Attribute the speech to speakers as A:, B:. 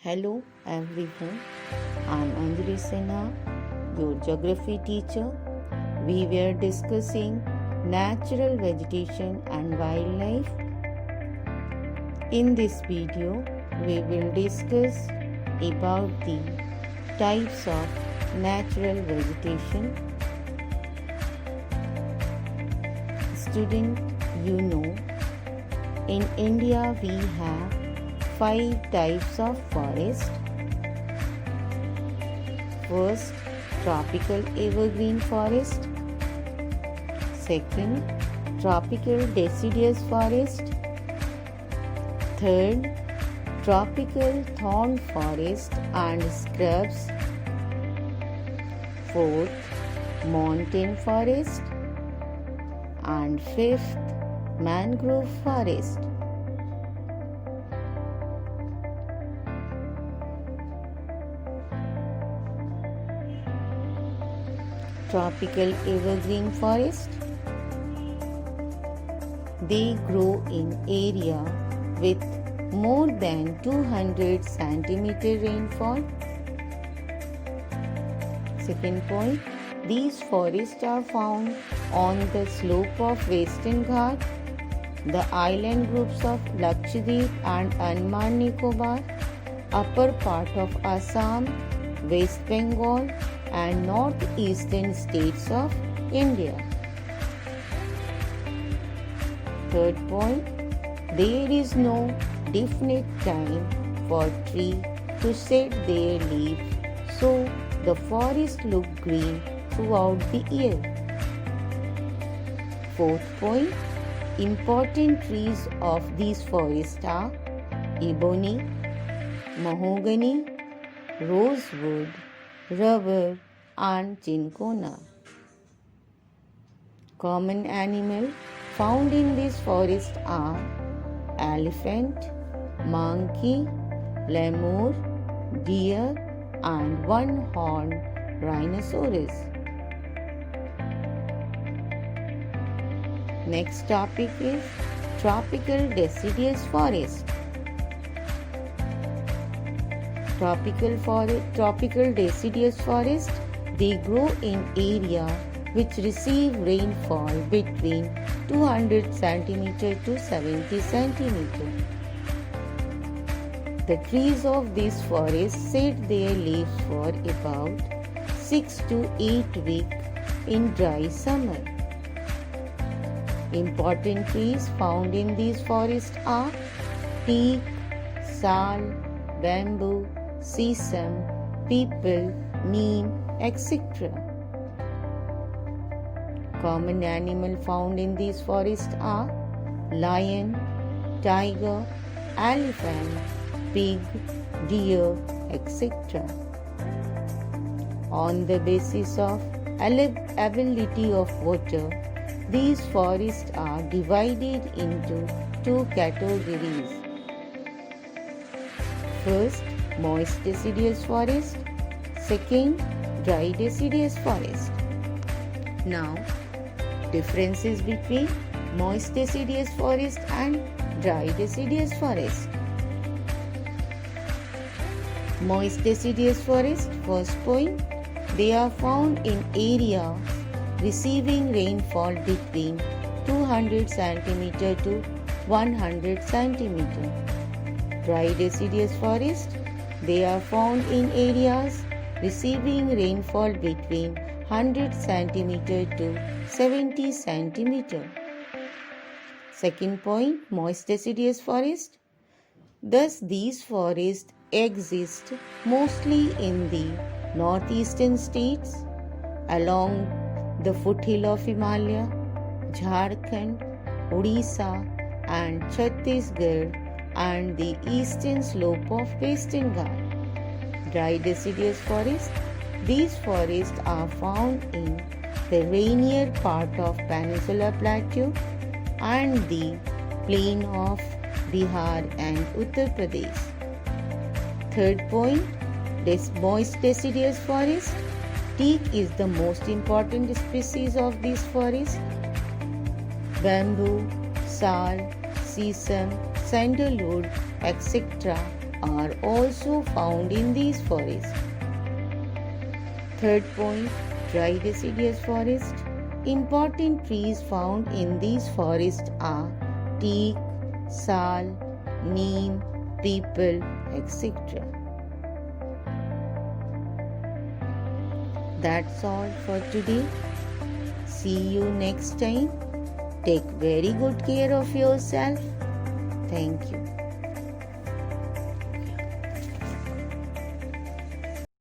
A: Hello everyone, I'm Anjali Sinha, your geography teacher. We were discussing natural vegetation and wildlife. In this video, we will discuss about the types of natural vegetation. Student, you know, in India we have 5 types of forest. First, tropical evergreen forest. Second, tropical deciduous forest. Third, tropical thorn forest and scrubs. Fourth, mountain forest. And fifth, mangrove forest. Tropical evergreen forest. They grow in area with more than 200 cm rainfall. Second point, these forests are found on the slope of Western Ghat, the island groups of Lakshadweep and Andaman Nicobar, upper part of Assam, West Bengal and northeastern states of India. Third point, there is no definite time for tree to shed their leaves, so the forest look green throughout the year. Fourth point, important trees of these forests are ebony, mahogany, rosewood, rubber and cinchona. Common animals found in this forest are elephant, monkey, lemur, deer and one-horned rhinoceros. Next topic is tropical deciduous forest. Tropical deciduous forest, they grow in area which receive rainfall between 200 cm to 70 cm. The trees of this forest shed their leaves for about 6 to 8 weeks in dry summer. Important trees found in these forests are teak, sal, bamboo, sesame, peepal, neem, etc. Common animals found in these forests are lion, tiger, elephant, pig, deer, etc. On the basis of availability of water, these forests are divided into 2 categories. First, moist deciduous forest. Second, dry deciduous forest. Now, differences between moist deciduous forest and dry deciduous forest. Moist deciduous forest, first point, they are found in areas receiving rainfall between 200 cm to 100 cm. Dry deciduous forest, they are found in areas receiving rainfall between 100 cm to 70 cm. Second point, moist deciduous forest. Thus, these forests exist mostly in the northeastern states, along the foothill of Himalaya, Jharkhand, Odisha and Chhattisgarh and the eastern slope of Western Ghat. Dry deciduous forests. These forests are found in the rainier part of Peninsula Plateau and the plain of Bihar and Uttar Pradesh. Third point, moist deciduous forest. Teak is the most important species of this forest. Bamboo, sal, sesame, sandalwood, etc. are also found in these forests. Third point, dry deciduous forest. Important trees found in these forests are teak, sal, neem, peepal, etc. That's all for today. See you next time. Take very good care of yourself. Thank you.